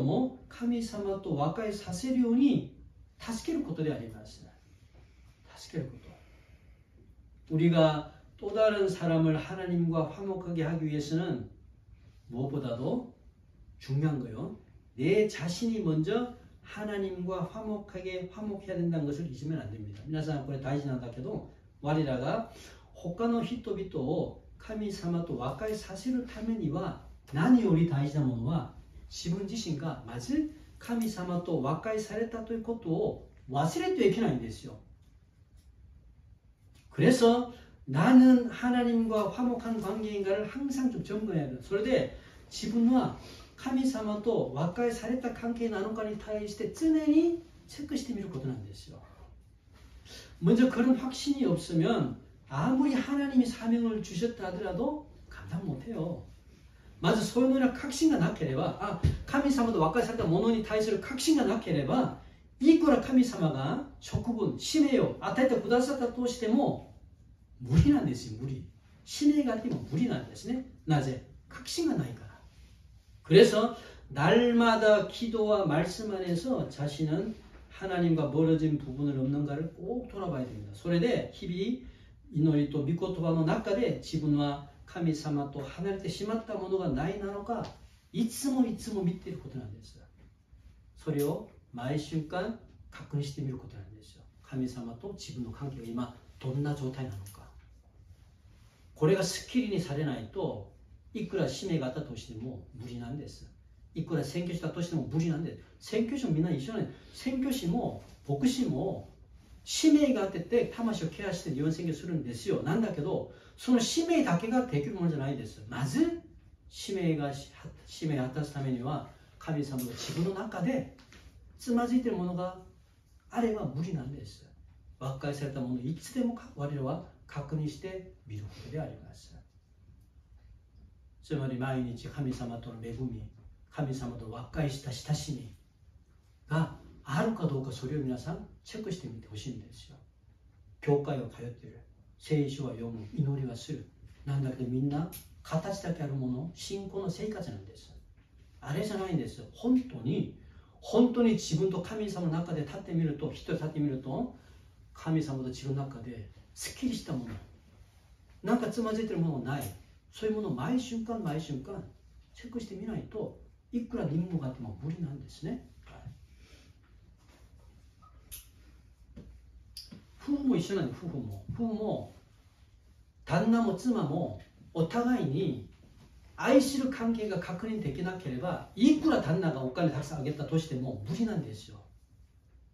A: も神様と和解させるように助けることであります。助けること. 우리가 또 다른 사람을 하나님과 화목하게 하기 위해서는 무엇보다도 중요한 거요. 내 자신이 먼저 하나님과 화목해야 된다는 것을 잊으면 안 됩니다. 皆さんこれ大事なんだけど、我らが他の人々を神様と和解させるためには何より大事なものは自分自身がまず神様と和解されたということを忘れてはいけないんですよ。 그래서 나는 하나님과 화목한 관계인가를 항상 좀 점검해야 돼요. それで自分は神様と和解された関係なのかに対して常にチェックしてみることなんですよ。 먼저 그런 확신이 없으면 아무리 하나님이 사명을 주셨다 하더라도 감당 못해요.まずそういうのには確信がなければ、神様と和解されたものに対する確信がなければ、いくら神様が職分、使命を与えてくださったとしても無理なんですよ。無理。使命があっても無理なんですね。なぜ？確信がないから。그래서 날마다 기도와 말씀 안에서 자신은 하나님과 멀어진 부분을 없는가를 꼭 돌아봐야 됩니다. それで日々祈りと御言葉の中で自分は神様と離れてしまったものがないなのか、いつもいつも見ていることなんです。それを毎週間確認してみることなんですよ。神様と自分の関係が今どんな状態なのか。これがスッキリにされないと、いくら使命があったとしても無理なんです。いくら宣教師だとしても無理なんです。宣教師もみんな一緒なんです。宣教師も牧師も使命があってて魂をケアして日本宣教するんですよ。なんだけど、その使命だけができるものじゃないです。まず使命を果たすためには神様が自分の中でつまずいているものがあれば無理なんです。和解されたものをいつでも我々は確認して見ることであります。つまり毎日神様との恵み、神様と和解した親しみがあるかどうか、それを皆さんチェックしてみてほしいんですよ。教会を通っている、聖書は読む、祈りはする、なんだけどみんな形だけあるもの、信仰の生活なんです。あれじゃないんです。本当に自分と神様の中で立ってみると、一人立ってみると、神様と自分の中ですっきりしたもの、なんかつまずいているものがない、そういうものを毎瞬間毎瞬間チェックしてみないと、いくら任務があっても無理なんですね。夫婦も一緒なんです。夫婦も旦那も妻もお互いに愛する関係が確認できなければ、いくら旦那がお金たくさんあげたとしても無理なんですよ。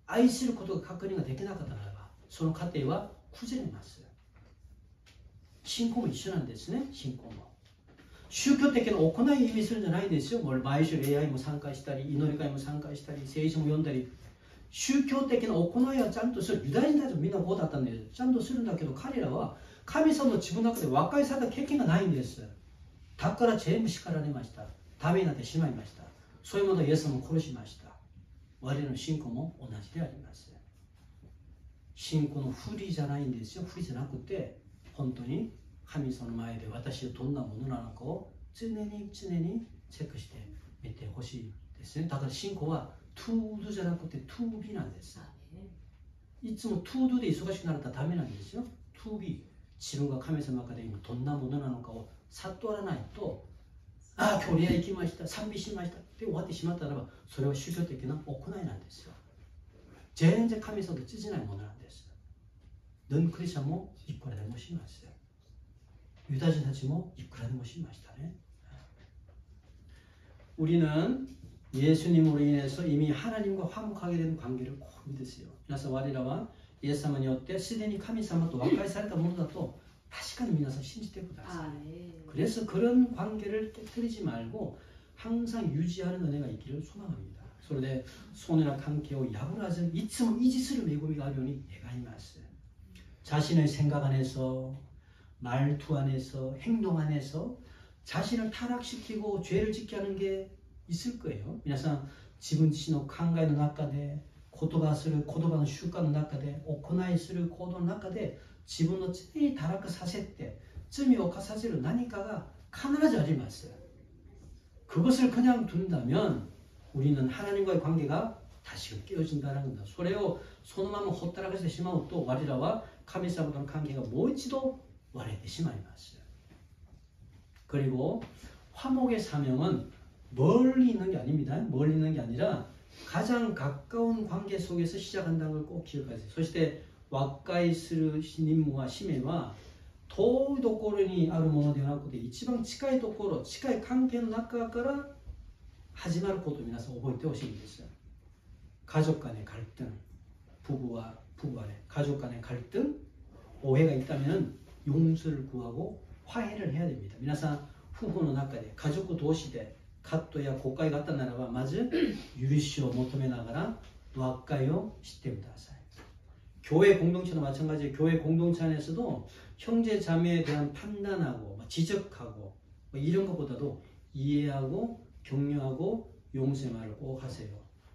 A: 愛することが確認ができなかったならば、その家庭は崩れます。信仰も一緒なんですね。信仰も宗教的な行いを意味するんじゃないんですよ。毎週礼拝も参加したり、祈り会も参加したり、聖書も読んだり、宗教的な行いはちゃんとする。ユダヤ人たちもみんなこうだったんです。ちゃんとするんだけど、彼らは神様の自分の中で和解された経験がないんです。だから全部叱られました。ダメになってしまいました。そういうものをイエスも殺しました。我々の信仰も同じであります。信仰の不利じゃないんですよ。不利じゃなくて、本当に神様の前で私はどんなものなのかを常にチェックしてみてほしいですね。だから信仰はトゥードじゃなくてトゥービーなんです。いつもトゥードで忙しくなったらダメなんですよ。トゥービー。自分が神様の中で今どんなものなのかを悟らないと、今日礼拝行きました、賛美しましたって終わってしまったならば、それは宗教的な行いなんですよ。全然神様と通じないものなんです。넌クリスチャンもいくらでもします。ユダヤ人たちもいくらでもしましたね。우리는 예수님으로 인해서 이미 하나님과 화목하게 된 관계를 꼭 믿으세요. 그래서 우리와 예수님은 어때? すでに神様と和解されたものだと確かに皆さん信じてください。그래서 그런 관계를 깨뜨리지 말고 항상 유지하는 은혜가 있기를 소망합니다. それでそのような関係を破らずいつも維持する恵みがあるように願います。자신의 생각 안에서, 말투 안에서, 행동 안에서 자신을 타락시키고 죄를 짓게 하는 게 있을 거예요. 皆さん自分自身の考えの中で、言葉の習慣の中で、行いする行動の中で自分の常に堕落させて罪を犯させる何かが必ずあります。 그것을 그냥 둔다면 우리는 하나님과의 관계가 다시금 깨어진다는 겁니다. それをそのままほったらかしてしまうと我らは神様との関係がもう一度割れてしまいます。 그리고 화목의 사명은 멀리 있는 게 아닙니다. 멀리 있는 게 아니라 가장 가까운 관계 속에서 시작한다는 걸 꼭 기억하세요. そして和解する任務は使命は遠いところにあるものではなくて一番近いところ、近い関係の中から始まることを皆さん覚えてほしいんです。 가족 간의 갈등, 부부와 부부 간의, 가족 간의 갈등, 오해가 있다면 용서를 구하고 화해를 해야 됩니다. 皆さん夫婦の中で家族同士で葛藤や誤解があったならばまず許しを求めながら和解をしてください。 교회 공동체도 마찬가지예요. 교회 공동체 안에서도 형제 자매에 대한 판단하고 지적하고 이런 것보다도 이해하고 격려하고 용서의 말을 꼭 하세요.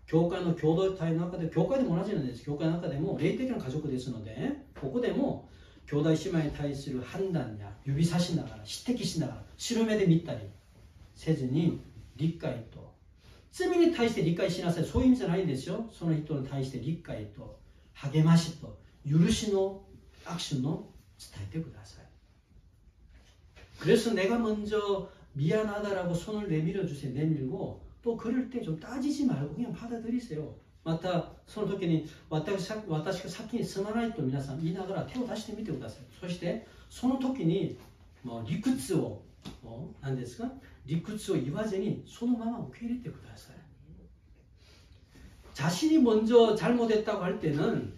A: 교과는 교도 타이는 아까 교과도 못하지는 않았어요. 교과는 아까 되면 레이테기랑 가족과 됐었는데 그거 되면 교다이 시마의 타이스를 한다냐 유비사시 나가라 시테키시 나가라 시로메데 밑다리 세즈니 리까이 또 쓰미니 타이스테 리까이 시나사의 소임선 하이 됐죠. 소노 히토는 타이스테 리까이 또 하게마시 또 유르시노 악슈노 스타이테 구다사요. 그래서 내가 먼저 미안하다라고 손을 내밀어 주세요. 내밀고 또 그럴 때 좀 따지지 말고 그냥 받아들이세요. 마타 손을 토끼니 와타시가 사키니 스마나이 또 미나상 이나가라 태워 다시 밑에 오다세요. 소시대 손을 토끼니 리쿠츠오 난데스가 리쿠츠오 이와제니 손을 마마 오케이리 때 구다사요. 자신이 먼저 잘못했다고 할 때는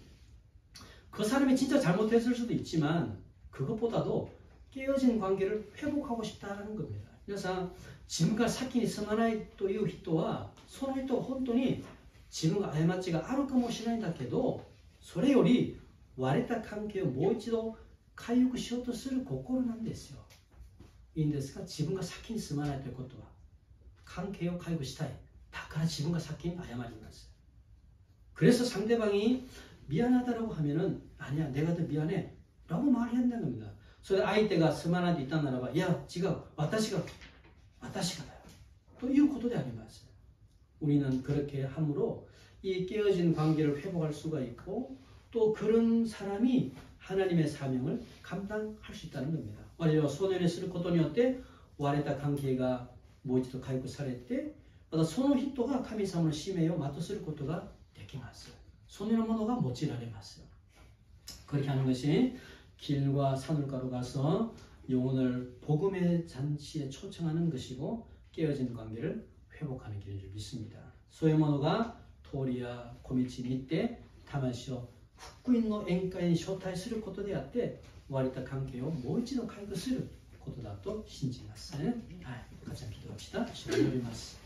A: 그 사람이 진짜 잘못했을 수도 있지만 그것보다도 깨어진 관계를 회복하고 싶다는 겁니다. 그래서 지금까지 사키니 스마나이 또 이후 히토와 소노 히토 혼돈이 지금과 아야마치가 아루까もしないんだけどそれより割れた関係をもう一度回復しようとする心なんですよ。いいんですか自分が先に進まないということは関係を回復したい。だから自分が先に謝ります。 그래서 상대방이 미안하다라고 하면은 아니야 내가 더 미안해 라고 말해야 한다는 겁니다. 그래서 아이때가 스마나데 있다 나라봐 야 지가 와타시가 나요. 또 이ことであります. 우리는 그렇게 함으로 이 깨어진 관계를 회복할 수가 있고 또 그런 사람이 하나님의 사명을 감당할 수 있다는 겁니다. 말이죠. 소년에することによって割れた関係がもう一度回復されてまたその人が神様の使命を全うすることができます. 손이라는 모노가 모찌라레마스. 그렇게 하는 것이 길과 산울가로 가서 영혼을 복음의 잔치에 초청하는 것이고 깨어진 관계를 회복하는 길인 줄 믿습니다. 소의 모노가 토리야 고미치 밑에 타마시오福音の宴会に招待することであって割れた関係をもう一度回復することだと信じます。はい、ガチャン祈祷した。祈ります。